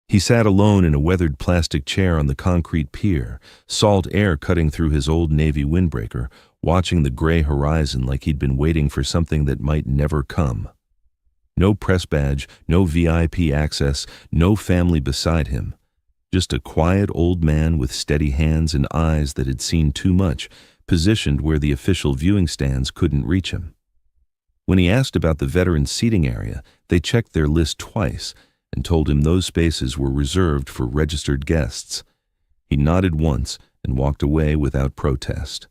He sat alone in a weathered plastic chair on the concrete pier, salt air cutting through his old Navy windbreaker, watching the gray horizon like he'd been waiting for something that might never come. No press badge, no VIP access, no family beside him. Just a quiet old man with steady hands and eyes that had seen too much, positioned where the official viewing stands couldn't reach him. When he asked about the veterans' seating area, they checked their list twice and told him those spaces were reserved for registered guests. He nodded once and walked away without protest.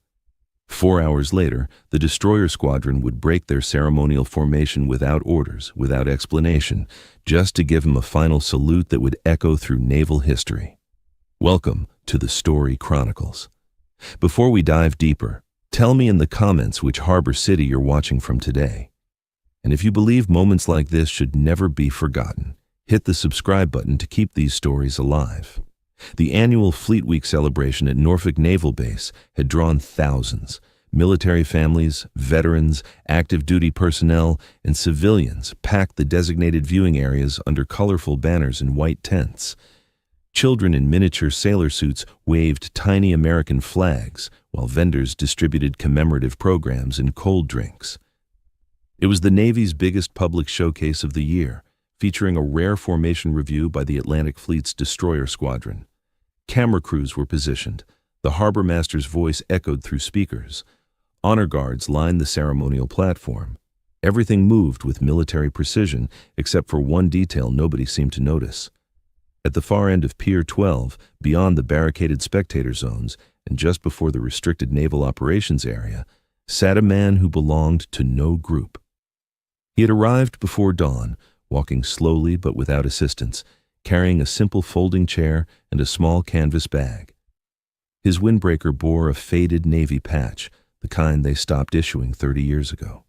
4 hours later, the destroyer squadron would break their ceremonial formation without orders, without explanation, just to give him a final salute that would echo through naval history. Welcome to the Story Chronicles. Before we dive deeper, tell me in the comments which harbor city you're watching from today. And if you believe moments like this should never be forgotten, hit the subscribe button to keep these stories alive. The annual Fleet Week celebration at Norfolk Naval Base had drawn thousands. Military families, veterans, active duty personnel, and civilians packed the designated viewing areas under colorful banners and white tents. Children in miniature sailor suits waved tiny American flags, while vendors distributed commemorative programs and cold drinks. It was the Navy's biggest public showcase of the year, featuring a rare formation review by the Atlantic Fleet's destroyer squadron. Camera crews were positioned. The harbor master's voice echoed through speakers. Honor guards lined the ceremonial platform. Everything moved with military precision, except for one detail nobody seemed to notice. At the far end of Pier 12, beyond the barricaded spectator zones, and just before the restricted naval operations area, sat a man who belonged to no group. He had arrived before dawn, walking slowly but without assistance, carrying a simple folding chair and a small canvas bag. His windbreaker bore a faded navy patch, the kind they stopped issuing 30 years ago.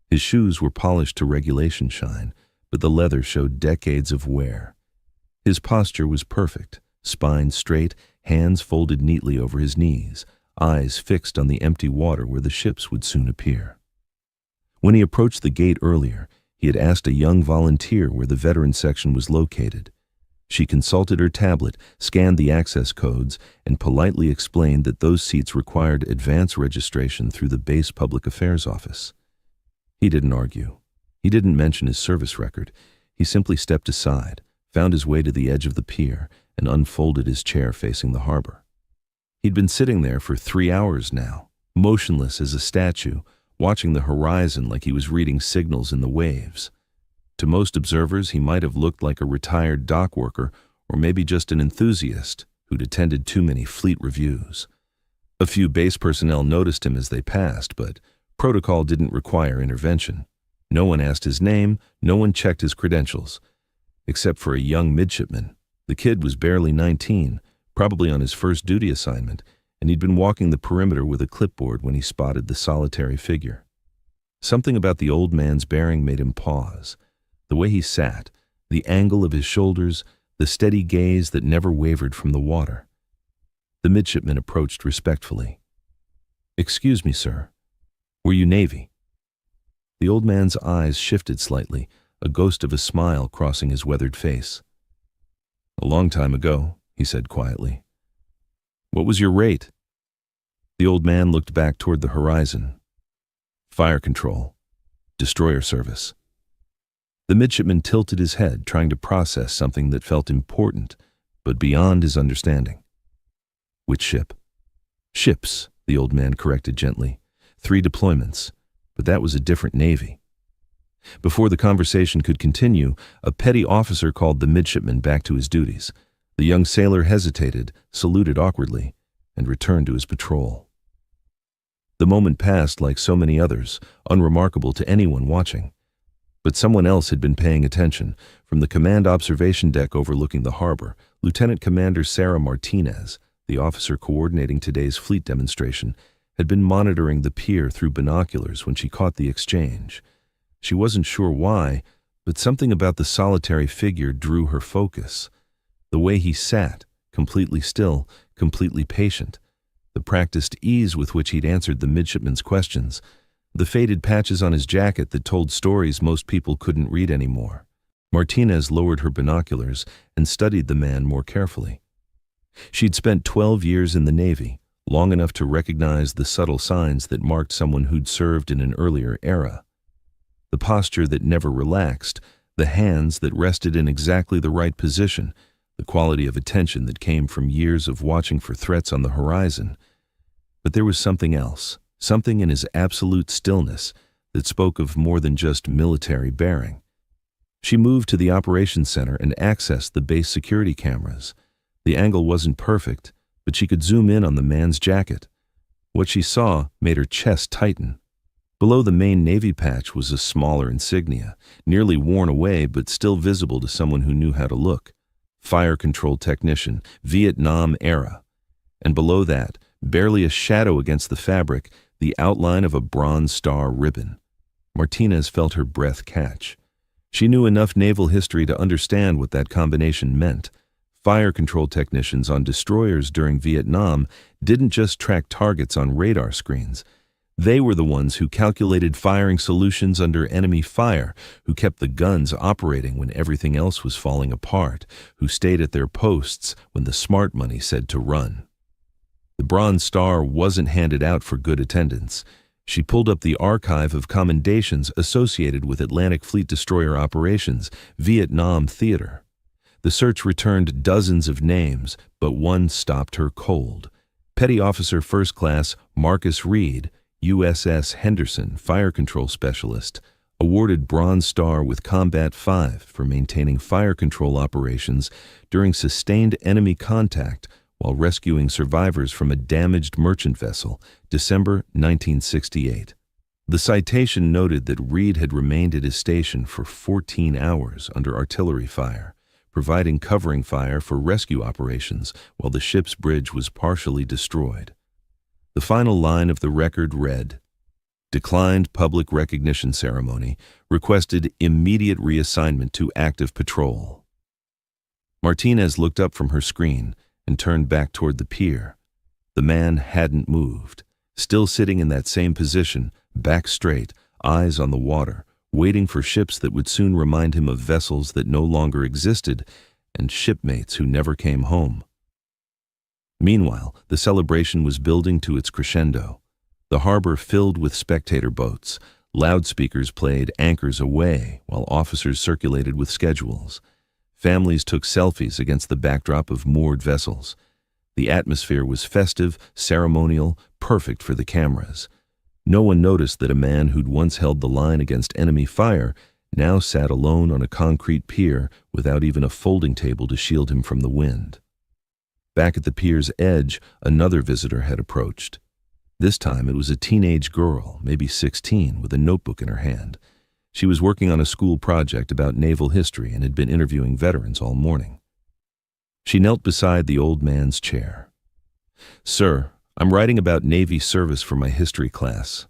His shoes were polished to regulation shine, but the leather showed decades of wear. His posture was perfect, spine straight, hands folded neatly over his knees, eyes fixed on the empty water where the ships would soon appear. When he approached the gate earlier, he had asked a young volunteer where the veteran section was located. She consulted her tablet, scanned the access codes, and politely explained that those seats required advance registration through the base public affairs office. He didn't argue. He didn't mention his service record. He simply stepped aside, found his way to the edge of the pier, and unfolded his chair facing the harbor. He'd been sitting there for 3 hours now, motionless as a statue, watching the horizon like he was reading signals in the waves. To most observers, he might have looked like a retired dock worker or maybe just an enthusiast who'd attended too many fleet reviews. A few base personnel noticed him as they passed, but protocol didn't require intervention. No one asked his name, no one checked his credentials. Except for a young midshipman. The kid was barely 19, probably on his first duty assignment, and he'd been walking the perimeter with a clipboard when he spotted the solitary figure. Something about the old man's bearing made him pause. The way he sat, the angle of his shoulders, the steady gaze that never wavered from the water. The midshipman approached respectfully. "Excuse me, sir. Were you Navy?" The old man's eyes shifted slightly, a ghost of a smile crossing his weathered face. "A long time ago," he said quietly. "What was your rate?" The old man looked back toward the horizon. "Fire control. Destroyer service." The midshipman tilted his head, trying to process something that felt important, but beyond his understanding. "Which ship?" "Ships," the old man corrected gently. 3 deployments, but that was a different Navy. Before the conversation could continue, a petty officer called the midshipman back to his duties. The young sailor hesitated, saluted awkwardly, and returned to his patrol. The moment passed like so many others, unremarkable to anyone watching. But someone else had been paying attention. From the command observation deck overlooking the harbor, Lieutenant Commander Sarah Martinez, the officer coordinating today's fleet demonstration, had been monitoring the pier through binoculars when she caught the exchange. She wasn't sure why, but something about the solitary figure drew her focus. The way he sat, completely still, completely patient. The practiced ease with which he'd answered the midshipman's questions. The faded patches on his jacket that told stories most people couldn't read anymore. Martinez lowered her binoculars and studied the man more carefully. She'd spent 12 years in the Navy, long enough to recognize the subtle signs that marked someone who'd served in an earlier era. The posture that never relaxed, the hands that rested in exactly the right position, the quality of attention that came from years of watching for threats on the horizon. But there was something else, something in his absolute stillness that spoke of more than just military bearing. She moved to the operations center and accessed the base security cameras. The angle wasn't perfect, but she could zoom in on the man's jacket. What she saw made her chest tighten. Below the main Navy patch was a smaller insignia, nearly worn away but still visible to someone who knew how to look. Fire Control Technician, Vietnam era. And below that, barely a shadow against the fabric, the outline of a Bronze Star ribbon. Martinez felt her breath catch. She knew enough naval history to understand what that combination meant. Fire control technicians on destroyers during Vietnam didn't just track targets on radar screens. They were the ones who calculated firing solutions under enemy fire, who kept the guns operating when everything else was falling apart, who stayed at their posts when the smart money said to run. The Bronze Star wasn't handed out for good attendance. She pulled up the archive of commendations associated with Atlantic Fleet destroyer operations, Vietnam Theater. The search returned dozens of names, but one stopped her cold. Petty Officer First Class Marcus Reed, USS Henderson, Fire Control Specialist, awarded Bronze Star with Combat 5 for maintaining fire control operations during sustained enemy contact while rescuing survivors from a damaged merchant vessel, December 1968. The citation noted that Reed had remained at his station for 14 hours under artillery fire, providing covering fire for rescue operations while the ship's bridge was partially destroyed. The final line of the record read, "Declined public recognition ceremony, requested immediate reassignment to active patrol." Martinez looked up from her screen and turned back toward the pier. The man hadn't moved, still sitting in that same position, back straight, eyes on the water, waiting for ships that would soon remind him of vessels that no longer existed and shipmates who never came home. Meanwhile, the celebration was building to its crescendo. The harbor filled with spectator boats. Loudspeakers played Anchors Aweigh while officers circulated with schedules. Families took selfies against the backdrop of moored vessels. The atmosphere was festive, ceremonial, perfect for the cameras. No one noticed that a man who'd once held the line against enemy fire now sat alone on a concrete pier without even a folding table to shield him from the wind. Back at the pier's edge, another visitor had approached. This time it was a teenage girl, maybe 16, with a notebook in her hand. She was working on a school project about naval history and had been interviewing veterans all morning. She knelt beside the old man's chair. "Sir, I'm writing about Navy service for my history class.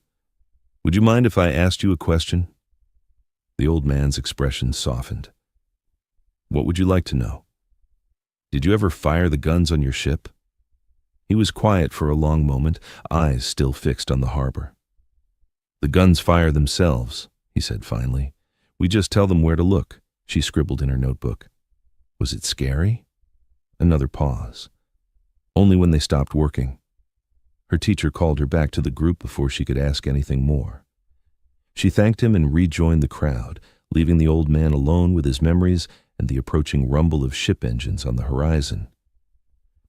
Would you mind if I asked you a question?" The old man's expression softened. "What would you like to know? Did you ever fire the guns on your ship?" He was quiet for a long moment, eyes still fixed on the harbor. "The guns fire themselves," he said finally. "We just tell them where to look," she scribbled in her notebook. "Was it scary?" Another pause. "Only when they stopped working." Her teacher called her back to the group before she could ask anything more. She thanked him and rejoined the crowd, leaving the old man alone with his memories and the approaching rumble of ship engines on the horizon.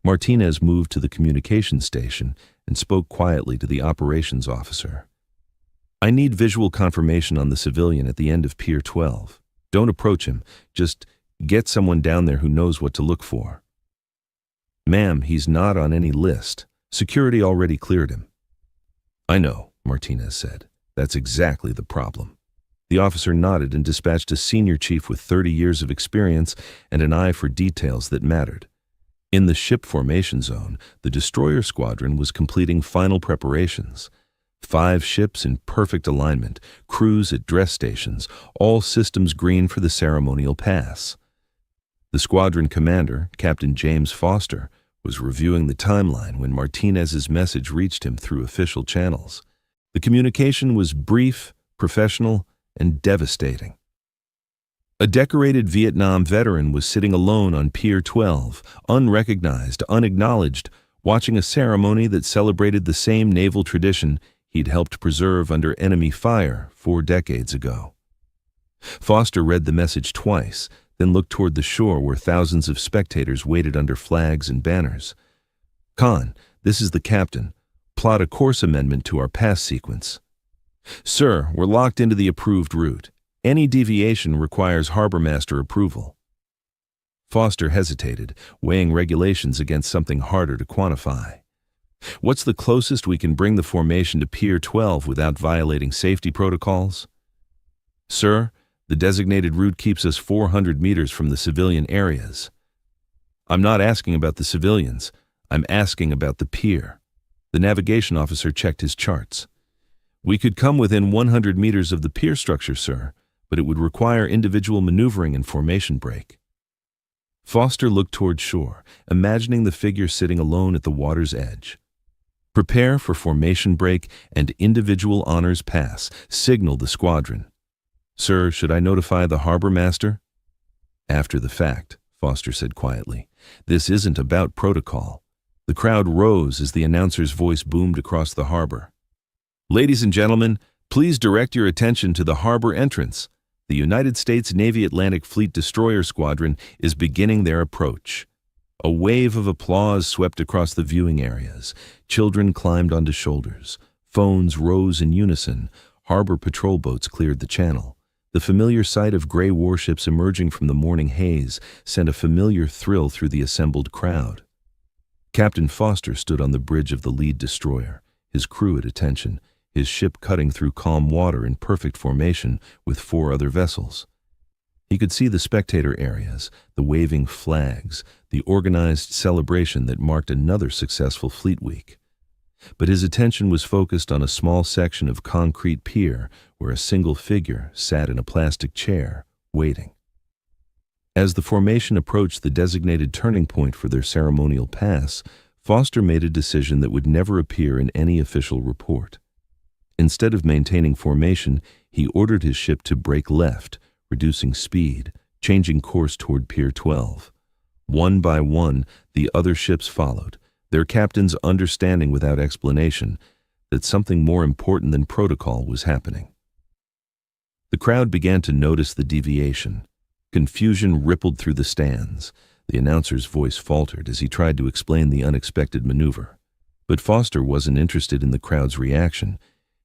Martinez moved to the communications station and spoke quietly to the operations officer. "I need visual confirmation on the civilian at the end of Pier 12. Don't approach him, just get someone down there who knows what to look for." "Ma'am, he's not on any list. Security already cleared him." "I know," Martinez said. "That's exactly the problem." The officer nodded and dispatched a senior chief with 30 years of experience and an eye for details that mattered. In the ship formation zone, the destroyer squadron was completing final preparations. 5 ships in perfect alignment, crews at dress stations, all systems green for the ceremonial pass. The squadron commander, Captain James Foster, was reviewing the timeline when Martinez's message reached him through official channels. The communication was brief, professional, and devastating. A decorated Vietnam veteran was sitting alone on Pier 12, unrecognized, unacknowledged, watching a ceremony that celebrated the same naval tradition he'd helped preserve under enemy fire 4 decades ago. Foster read the message twice, then looked toward the shore where thousands of spectators waited under flags and banners. "Khan, this is the captain. Plot a course amendment to our pass sequence." "Sir, we're locked into the approved route. Any deviation requires harbormaster approval." Foster hesitated, weighing regulations against something harder to quantify. "What's the closest we can bring the formation to Pier 12 without violating safety protocols?" "Sir, the designated route keeps us 400 meters from the civilian areas." "I'm not asking about the civilians. I'm asking about the pier." The navigation officer checked his charts. "We could come within 100 meters of the pier structure, sir, but it would require individual maneuvering and formation break." Foster looked toward shore, imagining the figure sitting alone at the water's edge. "Prepare for formation break and individual honors pass. Signal the squadron." "Sir, should I notify the harbor master?" "After the fact," Foster said quietly. "This isn't about protocol." The crowd rose as the announcer's voice boomed across the harbor. "Ladies and gentlemen, please direct your attention to the harbor entrance. The United States Navy Atlantic Fleet Destroyer Squadron is beginning their approach." A wave of applause swept across the viewing areas. Children climbed onto shoulders. Phones rose in unison. Harbor patrol boats cleared the channel. The familiar sight of gray warships emerging from the morning haze sent a familiar thrill through the assembled crowd. Captain Foster stood on the bridge of the lead destroyer, his crew at attention, his ship cutting through calm water in perfect formation with 4 other vessels. He could see the spectator areas, the waving flags, the organized celebration that marked another successful Fleet Week. But his attention was focused on a small section of concrete pier where a single figure sat in a plastic chair, waiting. As the formation approached the designated turning point for their ceremonial pass, Foster made a decision that would never appear in any official report. Instead of maintaining formation, he ordered his ship to break left, reducing speed, changing course toward Pier 12. One by one, the other ships followed, their captains understanding without explanation that something more important than protocol was happening. The crowd began to notice the deviation. Confusion rippled through the stands. The announcer's voice faltered as he tried to explain the unexpected maneuver. But Foster wasn't interested in the crowd's reaction.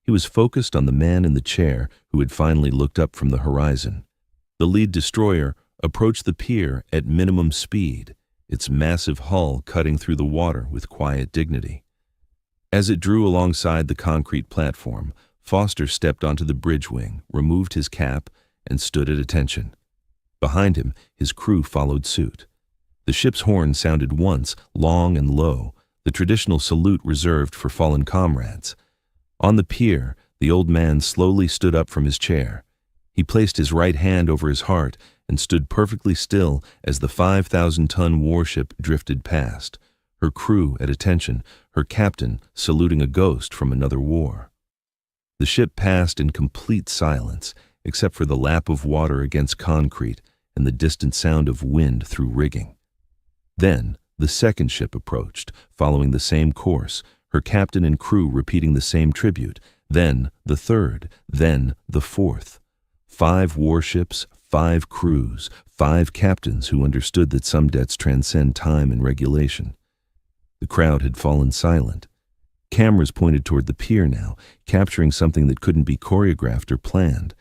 He was focused on the man in the chair who had finally looked up from the horizon. The lead destroyer approached the pier at minimum speed, its massive hull cutting through the water with quiet dignity. As it drew alongside the concrete platform, Foster stepped onto the bridge wing, removed his cap, and stood at attention. Behind him, his crew followed suit. The ship's horn sounded once, long and low, the traditional salute reserved for fallen comrades. On the pier, the old man slowly stood up from his chair. He placed his right hand over his heart and stood perfectly still as the 5,000-ton warship drifted past, her crew at attention, her captain saluting a ghost from another war. The ship passed in complete silence, except for the lap of water against concrete and the distant sound of wind through rigging. Then, the second ship approached, following the same course, her captain and crew repeating the same tribute, then the third, then the fourth. 5 warships, 5 crews, 5 captains who understood that some debts transcend time and regulation. The crowd had fallen silent. Cameras pointed toward the pier now, capturing something that couldn't be choreographed or planned.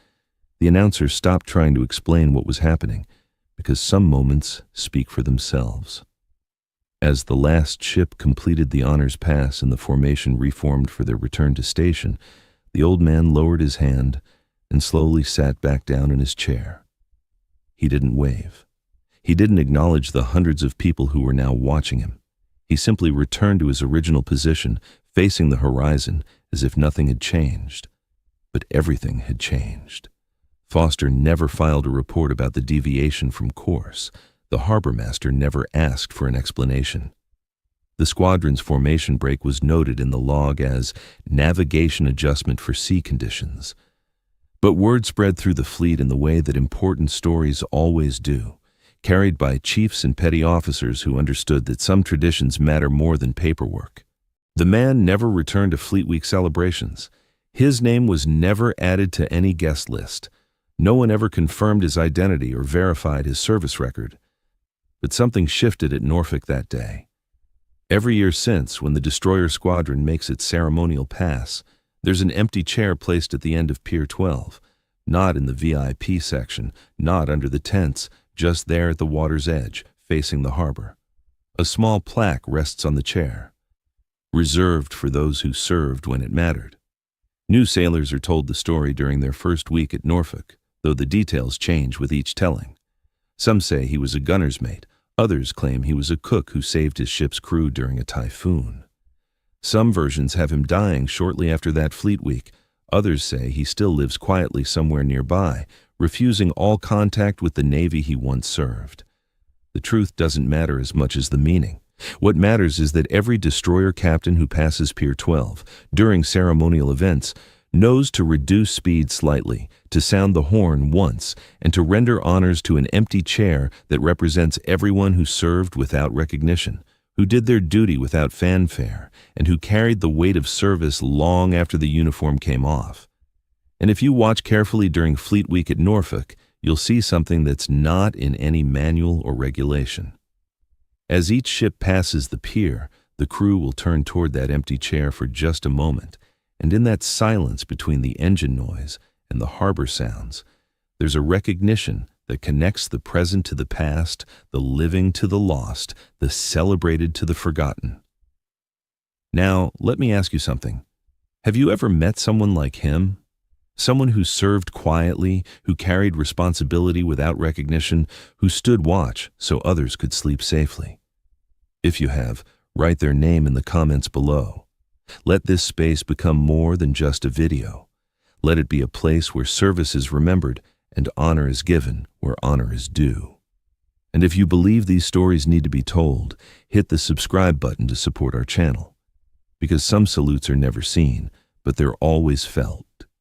The announcer stopped trying to explain what was happening, because some moments speak for themselves. As the last ship completed the honors pass and the formation reformed for their return to station, the old man lowered his hand and slowly sat back down in his chair. He didn't wave. He didn't acknowledge the hundreds of people who were now watching him. He simply returned to his original position, facing the horizon as if nothing had changed. But everything had changed. Foster never filed a report about the deviation from course. The harbor master never asked for an explanation. The squadron's formation break was noted in the log as navigation adjustment for sea conditions. But word spread through the fleet in the way that important stories always do, carried by chiefs and petty officers who understood that some traditions matter more than paperwork. The man never returned to Fleet Week celebrations. His name was never added to any guest list. No one ever confirmed his identity or verified his service record. But something shifted at Norfolk that day. Every year since, when the destroyer squadron makes its ceremonial pass, there's an empty chair placed at the end of Pier 12, not in the VIP section, not under the tents, just there at the water's edge, facing the harbor. A small plaque rests on the chair, reserved for those who served when it mattered. New sailors are told the story during their first week at Norfolk, though the details change with each telling. Some say he was a gunner's mate, others claim he was a cook who saved his ship's crew during a typhoon. Some versions have him dying shortly after that Fleet Week. Others say he still lives quietly somewhere nearby, refusing all contact with the Navy he once served. The truth doesn't matter as much as the meaning. What matters is that every destroyer captain who passes Pier 12 during ceremonial events knows to reduce speed slightly, to sound the horn once, and to render honors to an empty chair that represents everyone who served without recognition, who did their duty without fanfare, and who carried the weight of service long after the uniform came off. And if you watch carefully during Fleet Week at Norfolk, you'll see something that's not in any manual or regulation. As each ship passes the pier, the crew will turn toward that empty chair for just a moment, and in that silence between the engine noise and the harbor sounds, there's a recognition that connects the present to the past, the living to the lost, the celebrated to the forgotten. Now, let me ask you something. Have you ever met someone like him? Someone who served quietly, who carried responsibility without recognition, who stood watch so others could sleep safely? If you have, write their name in the comments below. Let this space become more than just a video. Let it be a place where service is remembered and honor is given where honor is due. And if you believe these stories need to be told, hit the subscribe button to support our channel. Because some salutes are never seen, but they're always felt.